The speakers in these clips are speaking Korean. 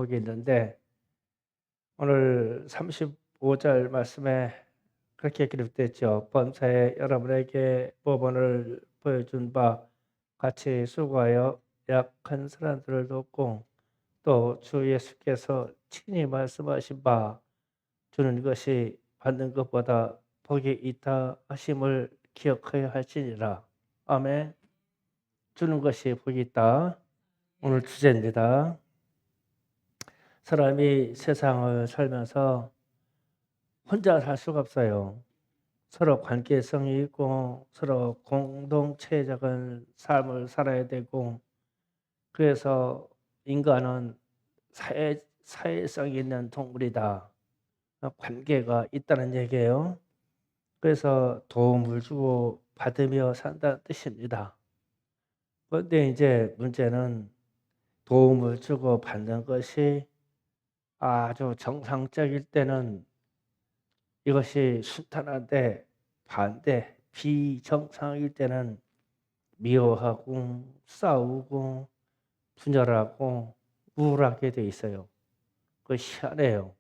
복이 있는데 오늘 35절 말씀에 그렇게 기록됐죠. 범사에 여러분에게 법원을 보여준 바 같이 수고하여 약한 사람들을 돕고 또 주 예수께서 친히 말씀하신 바 주는 것이 받는 것보다 복이 있다 하심을 기억하여 할지니라. 아멘. 주는 것이 복이 있다. 오늘 주제입니다. 사람이 세상을 살면서 혼자 살 수가 없어요. 서로 관계성이 있고 서로 공동체적인 삶을 살아야 되고, 그래서 인간은 사회성이 있는 동물이다. 관계가 있다는 얘기예요. 그래서 도움을 주고 받으며 산다는 뜻입니다. 그런데 이제 문제는 도움을 주고 받는 것이 아주 정상적일 때는 이것이 순탄한데, 반대 비정상일 때는 미워하고 싸우고 분열하고 우울하게 돼 있어요. 그 희한해요.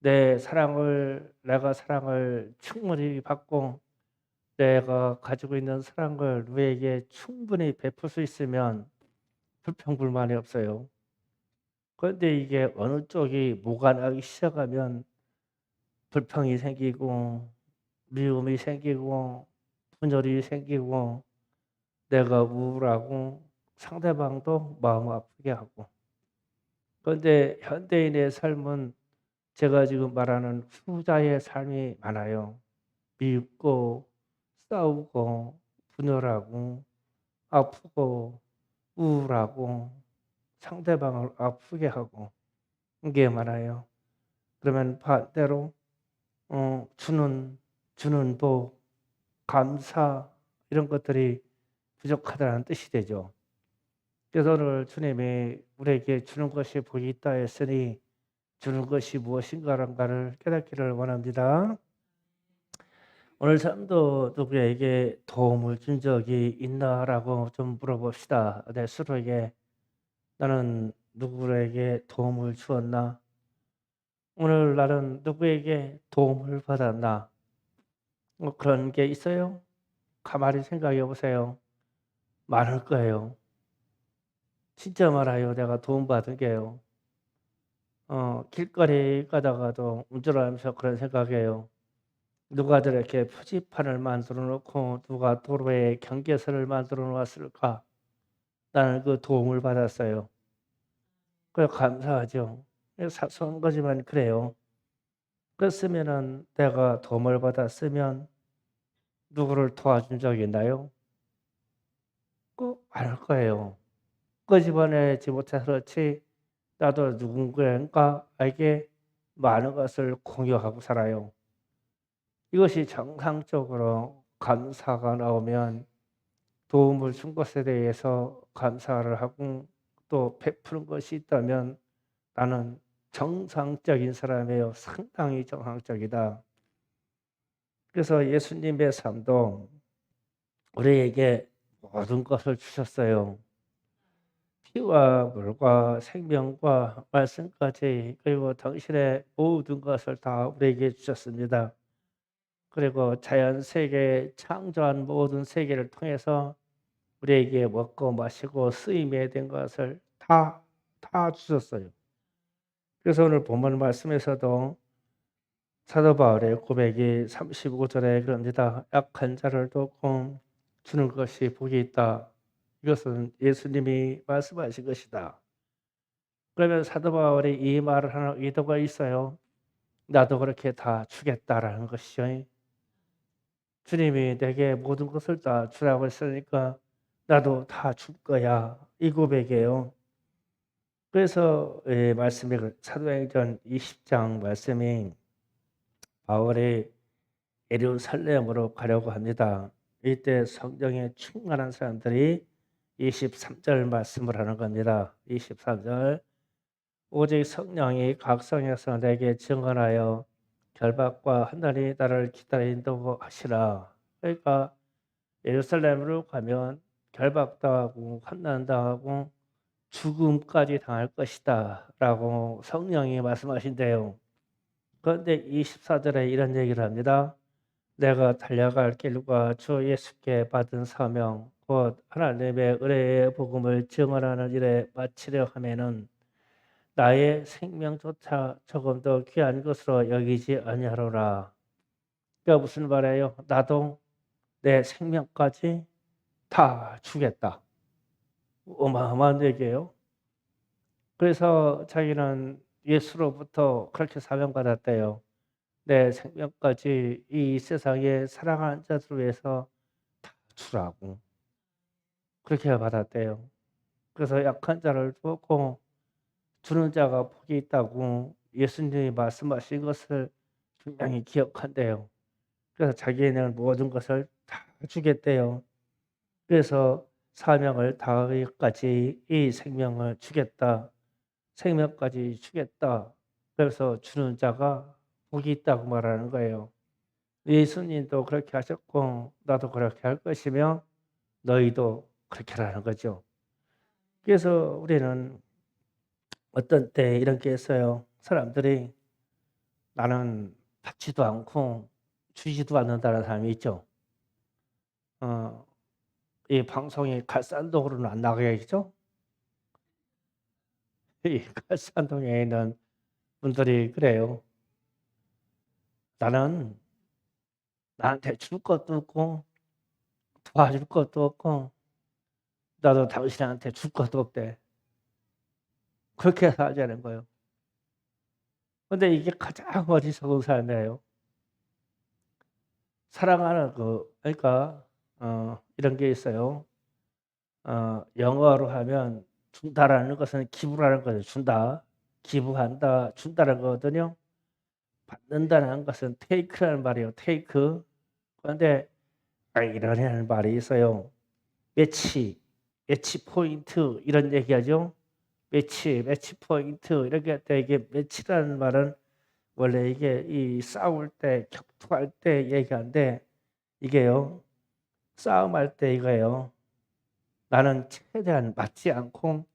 내가 사랑을 충분히 받고 내가 가지고 있는 사랑을 누구에게 충분히 베풀 수 있으면 불평불만이 없어요. 그런데 이게 어느 쪽이 무관하기 시작하면 불평이 생기고 미움이 생기고 분열이 생기고 내가 우울하고 상대방도 마음 아프게 하고. 그런데 현대인의 삶은 제가 지금 말하는 후자의 삶이 많아요. 미웃고 싸우고 분열하고 아프고 우울하고 상대방을 아프게 하고 이게 많아요. 그러면 반대로 주는 복, 감사 이런 것들이 부족하다는 뜻이 되죠. 그래서 오늘 주님이 우리에게 주는 것이 복이 있다 했으니 주는 것이 무엇인가를 깨닫기를 원합니다. 오늘 삶도 누구에게 도움을 준 적이 있나라고 좀 물어봅시다. 내 스스로에게 나는 누구에게 도움을 주었나? 오늘 나는 누구에게 도움을 받았나? 그런 게 있어요? 가만히 생각해 보세요. 많을 거예요. 진짜 많아요. 내가 도움받은 게요. 길거리 가다가도 운전하면서 그런 생각해요. 누가 저렇게 표지판을 만들어 놓고 누가 도로에 경계선을 만들어 놓았을까? 나는 그 도움을 받았어요. 그래 감사하죠. 사소한 거지만 그래요. 그랬으면은 내가 도움을 받았으면 누구를 도와준 적이 있나요? 꼭 많을 거예요. 끄집어내지 못해서 그렇지 나도 누군가에게 많은 것을 공유하고 살아요. 이것이 정상적으로 감사가 나오면 도움을 준 것에 대해서 감사를 하고 또 베푸는 것이 있다면 나는 정상적인 사람이에요. 상당히 정상적이다. 그래서 예수님의 삶도 우리에게 모든 것을 주셨어요. 피와 물과 생명과 말씀까지, 그리고 당신의 모든 것을 다 우리에게 주셨습니다. 그리고 자연 세계 창조한 모든 세계를 통해서 우리에게 먹고 마시고 쓰임에 된 것을 다 주셨어요. 그래서 오늘 본문 말씀에서도 사도 바울의 고백이 35절에 그럽니다. 약한 자를 돕고 주는 것이 복이 있다. 이것은 예수님이 말씀하신 것이다. 그러면 사도 바울이 이 말을 하는 의도가 있어요. 나도 그렇게 다 주겠다라는 것이죠. 주님이 내게 모든 것을 다 주라고 했으니까 나도 다 줄 거야. 이 고백이에요. 그래서 말씀이 사도행전 20장 말씀이 바울이 예루살렘으로 가려고 합니다. 이때 성령에 충만한 사람들이 23절 말씀을 하는 겁니다. 23절 오직 성령이 각 성에서 내게 증언하여 결박과 한날이 나를 기다린다고 하시라. 그러니까 예루살렘으로 가면 결박당하고 환난당하고 죽음까지 당할 것이다 라고 성령이 말씀하신대요. 그런데 이 14절에 이런 얘기를 합니다. 내가 달려갈 길과 주 예수께 받은 사명 곧 하나님의 은혜의 복음을 증언하는 일에 마치려 하면은 나의 생명조차 조금 더 귀한 것으로 여기지 아니하노라. 그러니까 무슨 말이에요? 나도 내 생명까지 다 주겠다. 어마어마한 얘기예요. 그래서 자기는 예수로부터 그렇게 사명받았대요. 내 생명까지 이 세상에 사랑하는 자들을 위해서 다 주라고. 그렇게 받았대요. 그래서 약한 자를 돕고 주는 자가 복이 있다고 예수님이 말씀하신 것을 분명히 기억한대요. 그래서 자기는 모든 것을 다 주겠대요. 그래서 사명을 다하기까지 이 생명을 주겠다. 생명까지 주겠다. 그래서 주는 자가 복이 있다고 말하는 거예요. 예수님도 그렇게 하셨고 나도 그렇게 할 것이며 너희도 그렇게 하라는 거죠. 그래서 우리는 어떤 때 이런 게 있어요. 사람들이 나는 받지도 않고 주지도 않는다는 사람이 있죠. 이 방송이 갈산동으로는 안 나가야겠죠? 이 갈산동에 있는 분들이 그래요. 나는 나한테 줄 것도 없고 도와줄 것도 없고 나도 당신한테 줄 것도 없대. 그렇게 살자는 거예요. 근데 이게 가장 어리석은 삶이에요. 사랑하는 그러니까 이런 게 있어요. 영어로 하면 준다라는 것은 기부라는 거죠. 준다, 기부한다, 준다는 거거든요. 받는다는 것은 take라는 말이에요. take. 그런데 이런 말이 있어요. 매치 포인트 이런 얘기하죠. 매치 포인트 이렇게 할 때 이게 매치라는 말은 원래 이게 이 싸울 때 격투할 때 얘기하는데 이게요. 싸움할 때 이거예요. 나는 최대한 맞지 않고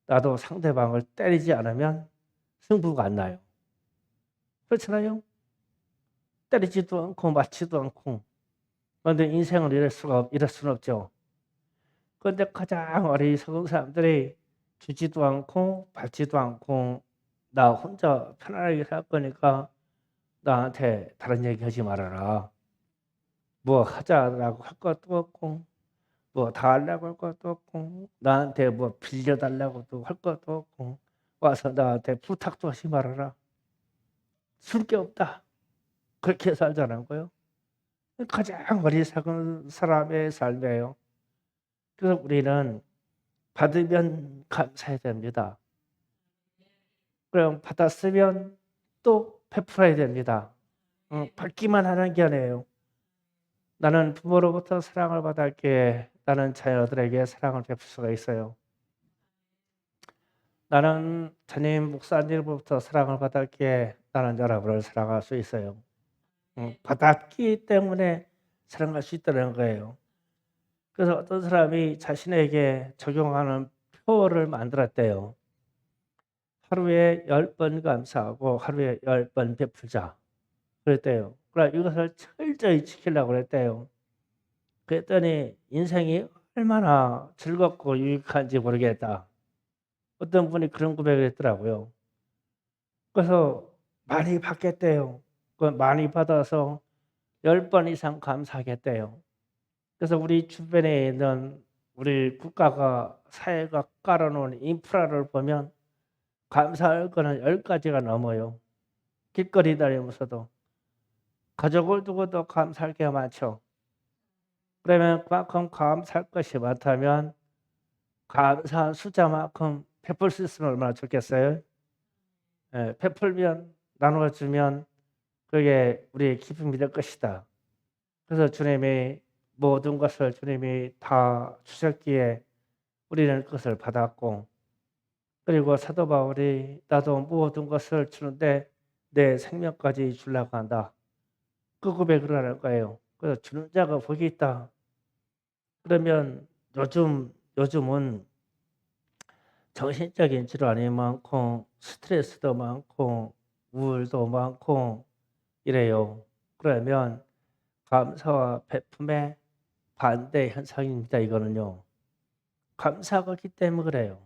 나도 상대방을 때리지 않으면 승부가 안 나요. 그렇잖아요. 때리지도 않고 맞지도 않고. 그런데 인생을 이럴 수는 없죠. 그런데 가장 어리석은 사람들이 주지도 않고 받지도 않고 나 혼자 편안하게 살 거니까 나한테 다른 얘기 하지 말아라. 뭐 하자라고 할 것도 없고 뭐 다 하려고 할 것도 없고 나한테 뭐 빌려달라고도 할 것도 없고 와서 나한테 부탁도 하지 말아라. 줄 게 없다. 그렇게 살자는 거예요. 가장 어리석은 사람의 삶이에요. 그래서 우리는 받으면 감사해야 됩니다. 그럼 받았으면 또 베풀어야 됩니다. 받기만 하는 게 아니에요. 나는 부모로부터 사랑을 받았기에 나는 자녀들에게 사랑을 베풀 수가 있어요. 나는 전임 목사님으로부터 사랑을 받았기에 나는 여러분을 사랑할 수 있어요. 받았기 때문에 사랑할 수 있다는 거예요. 그래서 어떤 사람이 자신에게 적용하는 표를 만들었대요. 하루에 10번 감사하고 하루에 10번 베풀자. 그랬대요. 그러나 이것을 철저히 지키려고 그랬대요. 그랬더니 인생이 얼마나 즐겁고 유익한지 모르겠다. 어떤 분이 그런 고백을 했더라고요. 그래서 많이 받겠대요. 그 많이 받아서 10번 이상 감사하겠대요. 그래서 우리 주변에 있는 우리 국가가 사회가 깔아놓은 인프라를 보면 감사할 거는 10가지가 넘어요. 길거리 다니면서도. 가족을 두고도 감사할 게 많죠. 그러면 그만큼 감사할 것이 많다면 감사한 숫자만큼 베풀 수 있으면 얼마나 좋겠어요? 예, 베풀면 나누어주면 그게 우리의 기쁨이 될 것이다. 그래서 주님이 모든 것을 주님이 다 주셨기에 우리는 그것을 받았고 그리고 사도 바울이 나도 모든 것을 주는데 내 생명까지 주려고 한다. 그 고백을 하는 거예요. 그래서 주는 자가 복이 있다. 그러면 요즘 요즘은 정신적인 질환이 많고 스트레스도 많고 우울도 많고 이래요. 그러면 감사와 베품의 반대 현상입니다. 이거는요. 감사가 없기 때문에 그래요.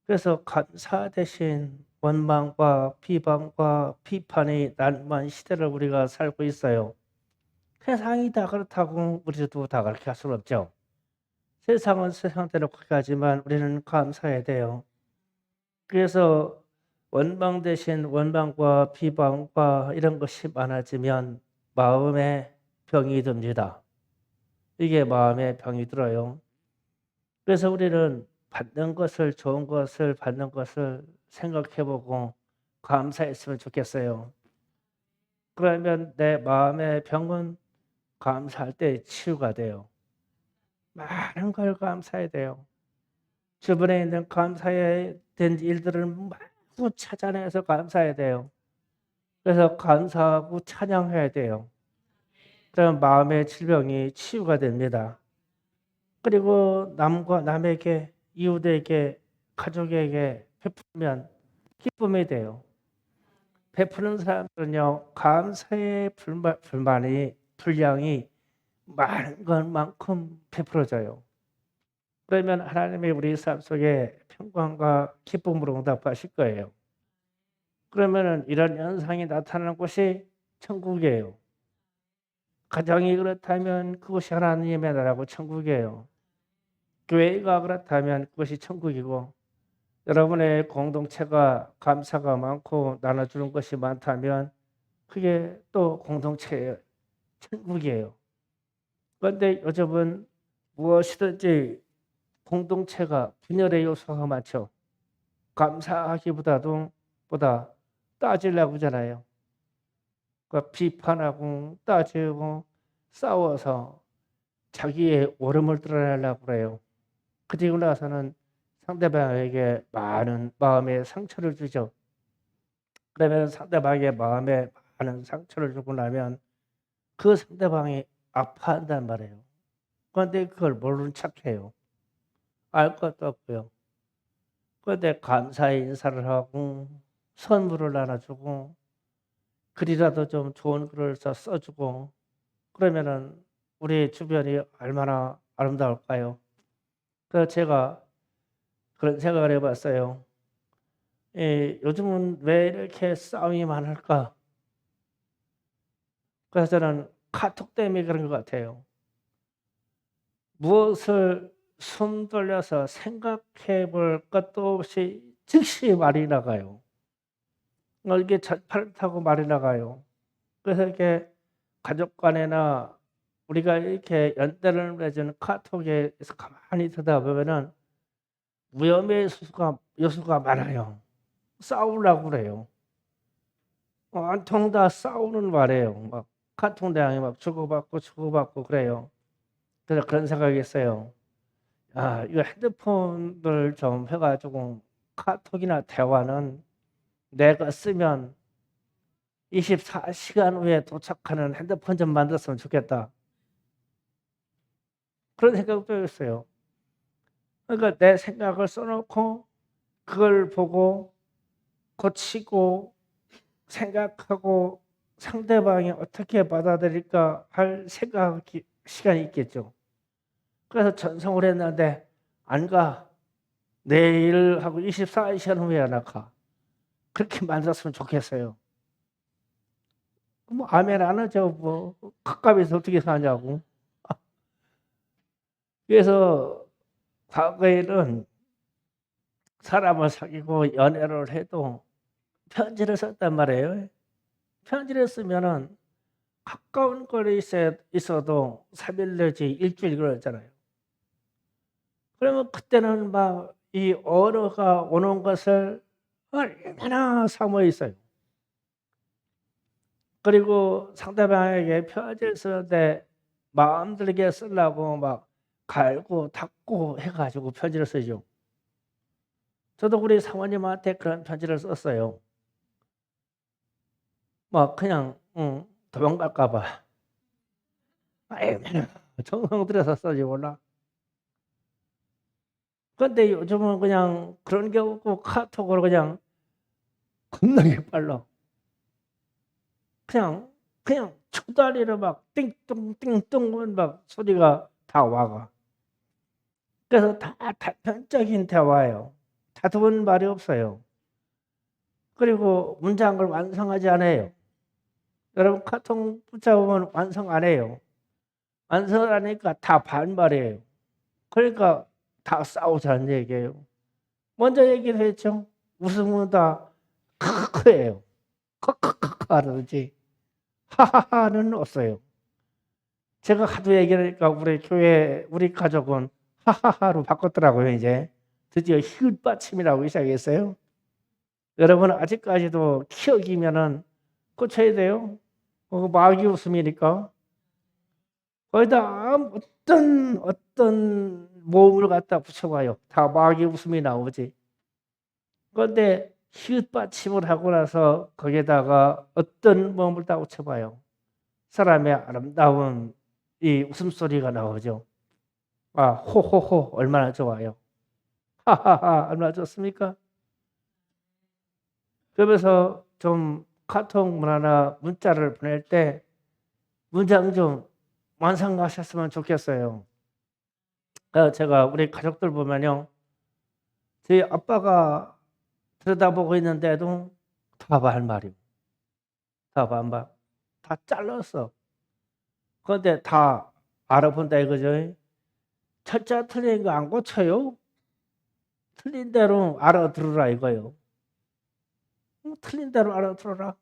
그래서 감사 대신 원망과 비방과 비판이 난무한 시대를 우리가 살고 있어요. 세상이 다 그렇다고 우리도 다 그렇게 할 수는 없죠. 세상은 세상대로 그렇게 하지만 우리는 감사해야 돼요. 그래서 원망 대신 원망과 비방과 이런 것이 많아지면 마음에 병이 듭니다. 이게 마음에 병이 들어요. 그래서 우리는 받는 것을, 좋은 것을 받는 것을 생각해보고 감사했으면 좋겠어요. 그러면 내 마음의 병은 감사할 때 치유가 돼요. 많은 걸 감사해야 돼요. 주변에 있는 감사해야 된 일들을 마구 찾아내서 감사해야 돼요. 그래서 감사하고 찬양해야 돼요. 그럼 마음의 질병이 치유가 됩니다. 그리고 남에게, 이웃에게, 가족에게 베풀면 기쁨이 돼요. 베푸는 사람들은요, 감사의 분량이 많은 것만큼 베풀어져요. 그러면 하나님이 우리 삶 속에 평강과 기쁨으로 응답하실 거예요. 그러면 이런 현상이 나타나는 곳이 천국이에요. 가정이 그렇다면 그것이 하나님의 나라고 천국이에요. 교회가 그렇다면 그것이 천국이고, 여러분의 공동체가 감사가 많고 나눠주는 것이 많다면 그게 또 공동체예요. 천국이에요. 그런데 요즘은 무엇이든지 공동체가 분열의 요소가 많죠. 보다 따지려고 하잖아요. 그러니까 비판하고 따지고 싸워서 자기의 옳음을 드러내려고 그래요. 그리고 나서는 상대방에게 많은 마음의 상처를 주죠. 그러면 상대방의 마음에 많은 상처를 주고 나면 그 상대방이 아파한단 말이에요. 그런데 그걸 모르는 척해요. 알 것도 없고요. 그런데 감사의 인사를 하고 선물을 나눠주고 글이라도 좀 좋은 글을 써주고 그러면은 우리 주변이 얼마나 아름다울까요? 그래서 제가 그런 생각을 해봤어요. 요즘은 왜 이렇게 싸움이 많을까? 그래서 저는 카톡 때문에 그런 것 같아요. 무엇을 숨 돌려서 생각해 볼 것도 없이 즉시 말이 나가요. 이게 전파를 타고 말이 나가요. 그래서 이렇게 가족 간에나 우리가 이렇게 연대를 맺은 카톡에서 가만히 듣다 보면은 위험의 요소가 많아요. 싸우려고 그래요. 온통 다 싸우는 말이에요. 막 카톡 내용이 막 주고받고 그래요. 그래서 그런 생각이 있어요. 아, 이거 핸드폰을 좀 해가지고 카톡이나 대화는 내가 쓰면 24시간 후에 도착하는 핸드폰 좀 만들었으면 좋겠다. 그런 생각도 있어요. 그러니까 내 생각을 써놓고 그걸 보고 고치고 생각하고 상대방이 어떻게 받아들일까 할 시간이 있겠죠. 그래서 전송을 했는데 안 가. 내일 하고 24시간 후에 안 가. 그렇게 만들었으면 좋겠어요. 뭐 아멘 안 하죠. 뭐 가까이서 어떻게 사냐고. 그래서 과거에는 사람을 사귀고 연애를 해도 편지를 썼단 말이에요. 편지를 쓰면은 가까운 거리에 있어도 3일 내지 일주일 그랬잖아요. 그러면 그때는 막 이 언어가 오는 것을 얼마나 사모해 있어요. 그리고 상대방에게 편지를 쓰는데 마음 들게 쓰려고 막 갈고 닦고 해가지고 편지를 쓰죠. 저도 우리 사모님한테 그런 편지를 썼어요. 막 그냥 도망갈까 봐. 얼마나 정성 들여서 써지 몰라. 그런데 요즘은 그냥 그런 게 없고 카톡으로 그냥 겁나게 빨라. 그냥 초다리로 막 띵똥 띵똥 막 소리가 다 와가. 그래서 다 단편적인 대화예요. 다투는 말이 없어요. 그리고 문장을 완성하지 않아요. 여러분 카톡 붙여보면 완성 안 해요. 완성을 하니까 다 반말이에요. 그러니까 다 싸우자는 얘기예요. 먼저 얘기를 했죠. 웃으면 다 크크크예요. 크크크크 하든지 하하하는 없어요. 제가 하도 얘기하니까 우리 교회 우리 가족은 하하하로 바꿨더라고요. 이제 드디어 히읗 받침이라고 시작했어요. 여러분 아직까지도 키읔이면은 고쳐야 돼요. 마귀 웃음이니까 거기다 어떤 모음을 갖다 붙여봐요. 다 마귀 웃음이 나오지. 그런데 히읗 받침을 하고 나서 거기에다가 어떤 모음을 다 붙여봐요. 사람의 아름다운 이 웃음소리가 나오죠. 아, 호호호 얼마나 좋아요. 하하하 얼마나 좋습니까? 그러면서 좀 카톡 문화나 문자를 보낼 때 문장 좀 완성하셨으면 좋겠어요. 제가 우리 가족들 보면요. 저희 아빠가 들여다보고 있는데도 다 반말이고 다 반말. 다 잘랐어. 그런데 다 알아본다 이거죠. 철자 틀린 거 안 고쳐요. 틀린 대로 알아들으라 이거요. 틀린 대로 알아들어라.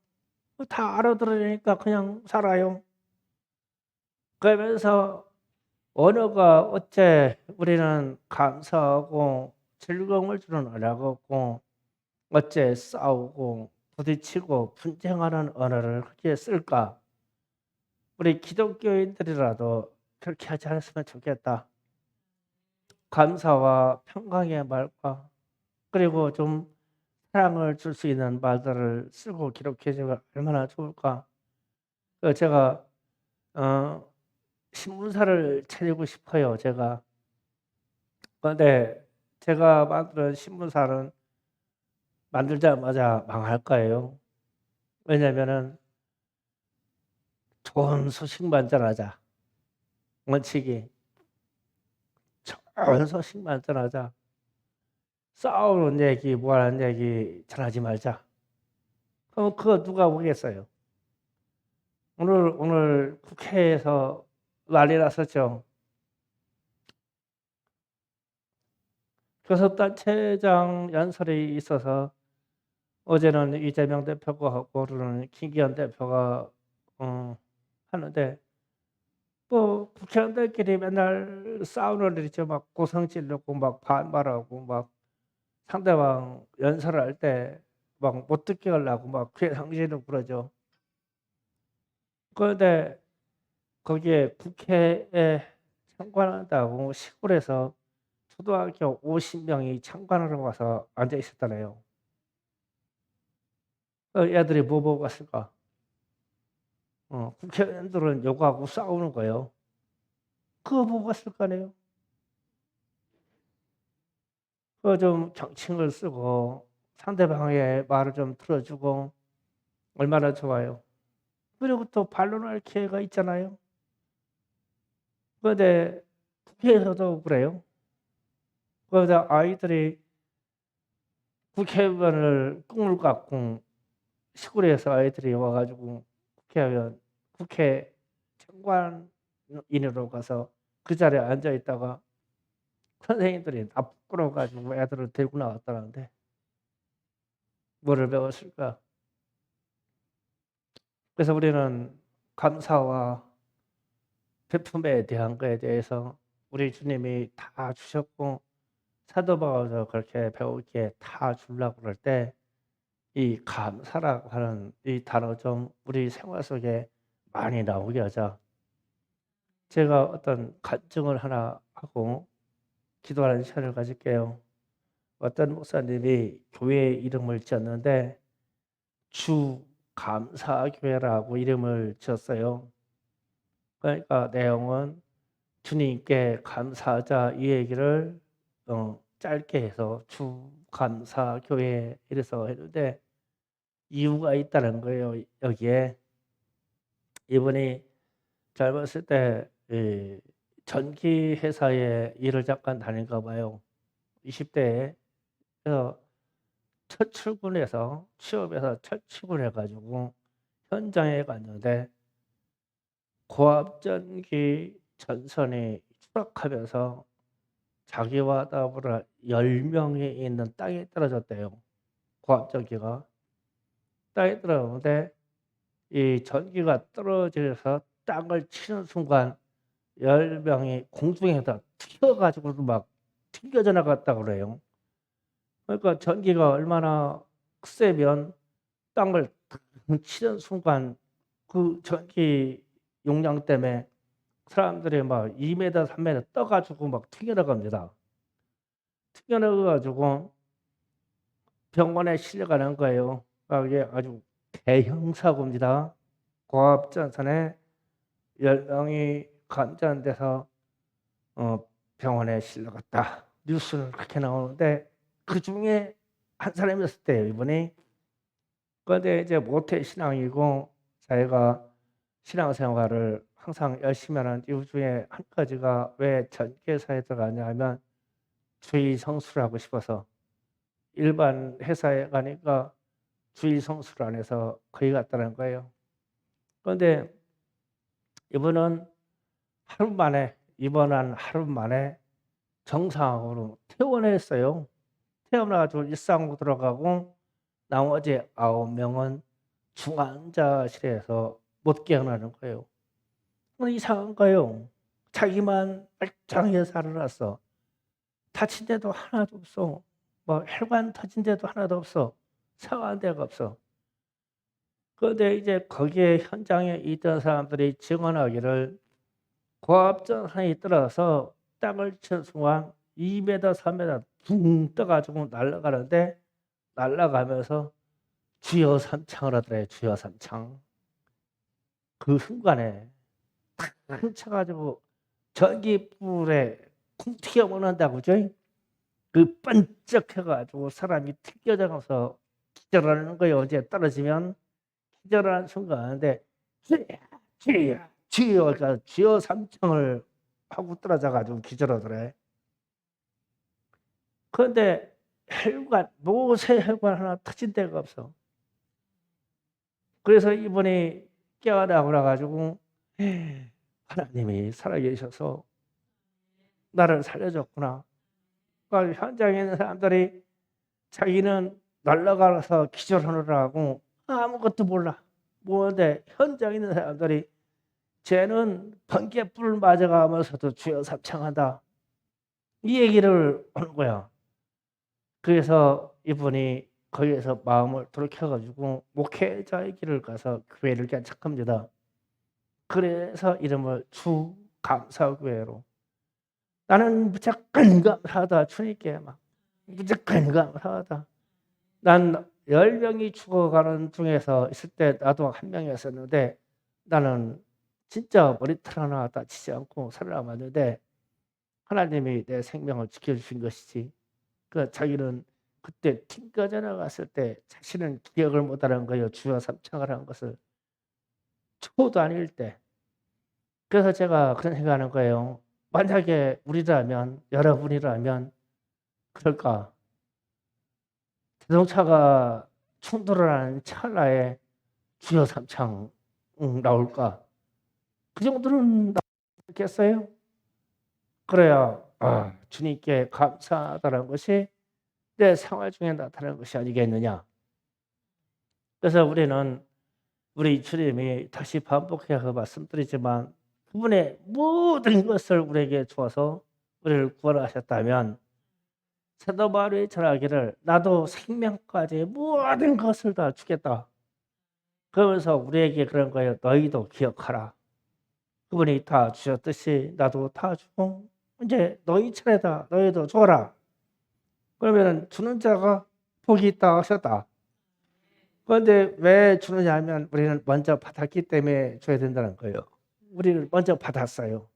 다 알아들으니까 그냥 살아요. 그러면서 언어가 어째 우리는 감사하고 즐거움을 주는 언어고 어째 싸우고 부딪히고 분쟁하는 언어를 그렇게 쓸까? 우리 기독교인들이라도 그렇게 하지 않았으면 좋겠다. 감사와 평강의 말과 그리고 좀 사랑을 줄 수 있는 말들을 쓰고 기록해 주면 얼마나 좋을까? 제가 신문사를 차리고 싶어요. 제가. 그런데 제가 만든 신문사는 만들자마자 망할 거예요. 왜냐면은 좋은 소식만 전하자. 원칙이 좋은 소식만 전하자. 싸우는 얘기, 뭐하는 얘기 전하지 말자. 그럼 그거 누가 보겠어요? 오늘 국회에서 난리 났었죠. 교섭단체장 연설이 있어서 어제는 이재명 대표가 하고 오늘은 김기현 대표가 하는데 뭐 국회의원들끼리 맨날 싸우는 일이죠. 막 고성 지르고 막 반말하고 막 상대방 연설을 할 때 막 못 듣게 하려고 막 괴상신을 부르죠. 그런데 거기에 국회에 참관한다고 시골에서 초등학교 50명이 참관하러 와서 앉아 있었잖아요. 애들이 뭐 보고 갔을까? 국회의원들은 욕하고 싸우는 거예요. 그거 보고 갔을 거 아니에요. 그 좀 경칭을 쓰고 상대방의 말을 좀 들어주고 얼마나 좋아요. 그리고 또 반론할 기회가 있잖아요. 그런데 국회에서도 그래요. 그러다 아이들이 국회의원을 꿈을 갖고 시골에서 아이들이 와가지고 국회 참관인으로 가서 그 자리에 앉아 있다가 선생님들이 다 부끄러워가지고 애들을 데리고 나왔다는데 뭐를 배웠을까? 그래서 우리는 감사와 베품에 대한 거에 대해서 우리 주님이 다 주셨고 사도 바울도 그렇게 배우기에 다 주려고 그럴 때 이 감사라고 하는 이 단어 좀 우리 생활 속에 많이 나오게 하자. 제가 어떤 간증을 하나 하고 기도하는 시간을 가질게요. 어떤 목사님이 교회 이름을 지었는데 주 감사교회라고 이름을 지었어요. 그러니까 내용은 주님께 감사하자 이 얘기를 짧게 해서 주감사교회 이래서 했는데 이유가 있다는 거예요. 여기에 이분이 젊었을 때 전기 회사에 일을 잠깐 다닌가 봐요. 20대에. 그래서 첫 출근해서 취업해서 첫 출근해 가지고 현장에 갔는데 고압전기 전선이 추락하면서 자기와 더불어 10명이 있는 땅에 떨어졌대요. 고압전기가. 땅에 떨어졌는데 이 전기가 떨어져서 땅을 치는 순간 10명이 공중에다 튀어가지고 막 튕겨져 나갔다고 그래요. 그러니까 전기가 얼마나 세면 땅을 치는 순간 그 전기 용량 때문에 사람들이 막 2m, 3m 떠가지고 막 튕겨나갑니다. 튕겨나가가지고 병원에 실려가는 거예요. 이게 아주 대형 사고입니다. 고압전선에 10명이 감전돼서 병원에 실려갔다. 뉴스는 그렇게 나오는데 그 중에 한 사람이었을 때요, 이분이. 그런데 이제 모태 신앙이고 자기가 신앙생활을 항상 열심히 하는 이유 중에 한 가지가 왜 전기회사에 들어가냐 하면 주의 성수를 하고 싶어서. 일반 회사에 가니까 주의 성수를 안 해서 거기 갔다는 거예요. 그런데 이분은 입원한 하루 만에 정상으로 퇴원했어요. 태어나가지고 일상으로 들어가고 나머지 9명은 중환자실에서 못 깨어나는 거예요. 이상한 거예요. 자기만 멀쩡하게 살아났어. 다친 데도 하나도 없어. 뭐 혈관 터진 데도 하나도 없어. 상한 데가 없어. 그런데 이제 거기에 현장에 있던 사람들이 증언하기를 고압전선이 떨어져서 땅을 친 순간 2m, 3m 붕 떠가지고 날아가는데 날아가면서 주여 삼창을 하더래. 주여 삼창. 그 순간에 탁 쳐가지고 전기불에 쿵 튀겨 먹는다고 그죠? 그 번쩍해가지고 사람이 튕겨져가서 기절하는 거예요. 어제 떨어지면 기절하는 순간인데 주여 삼창을 하고 떨어져가지고 기절하더래. 그런데 모세 혈관 하나 터진 데가 없어. 그래서 이분이 깨어나고 나가지고 하나님이 살아계셔서 나를 살려줬구나. 그러니까 현장에 있는 사람들이 자기는 날아가서 기절하느라고 아무것도 몰라. 뭐는데 현장에 있는 사람들이 쟤는 번개불을 맞아가면서도 주여 삼창한다. 이 얘기를 하는 거야. 그래서 이분이 거기에서 마음을 돌이켜가지고 목회자의 길을 가서 교회를 개척합니다. 그래서 이름을 주감사교회로. 나는 무조건 감사하다. 주님께 막 무조건 감사하다. 난 10명이 죽어가는 중에서 있을 때 나도 한 명이었었는데 나는 진짜 머리털 하나 다치지 않고 살아남았는데 하나님이 내 생명을 지켜주신 것이지. 그 자기는 그때 튕겨져 나갔을 때 자신은 기억을 못하는 거예요. 주여 삼창을 한 것을. 초도 아닐 때. 그래서 제가 그런 생각하는 거예요. 만약에 우리라면, 여러분이라면 그럴까? 자동차가 충돌을 하는 찰나에 주여 삼창 나올까? 그 정도는 나겠어요? 그래야 주님께 감사하다는 것이 내 생활 중에 나타나는 것이 아니겠느냐. 그래서 우리 주님이 다시 반복해서 말씀드리지만 그분의 모든 것을 우리에게 주어서 우리를 구원하셨다면 사도 바울이 전하기를 나도 생명까지 모든 것을 다 주겠다. 그러면서 우리에게 그런 거예요. 너희도 기억하라. 그분이 다 주셨듯이 나도 다 주고 이제 너희 차례다. 너희도 줘라. 그러면 주는 자가 복이 있다 하셨다. 그런데 왜 주느냐 하면 우리는 먼저 받았기 때문에 줘야 된다는 거예요. 우리를 먼저 받았어요.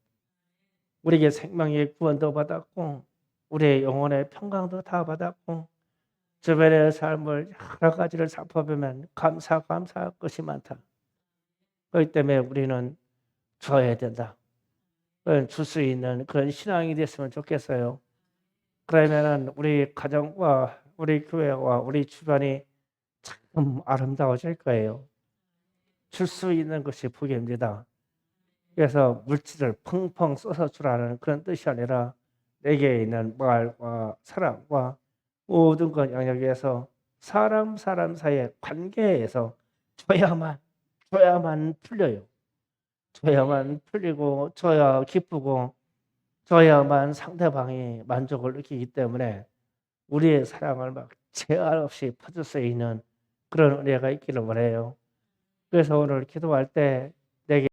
우리에게 생명의 구원도 받았고 우리의 영혼의 평강도 다 받았고 주변의 삶을 여러 가지를 살펴보면 감사할 것이 많다. 그렇기 때문에 우리는 줘야 된다. 줄 수 있는 그런 신앙이 됐으면 좋겠어요. 그러면은 우리 가정과 우리 교회와 우리 주변이 참 아름다워질 거예요. 줄 수 있는 것이 복입니다. 그래서 물질을 펑펑 쏟아 주라는 그런 뜻이 아니라 내게 있는 말과 사랑과 모든 것 영역에서 사람 사이의 관계에서 줘야만 풀려요. 줘야만 풀리고 줘야 기쁘고 줘야만 상대방이 만족을 느끼기 때문에 우리의 사랑을 막 제한 없이 퍼줄 수 있는 그런 은혜가 있기를 원해요. 그래서 오늘 기도할 때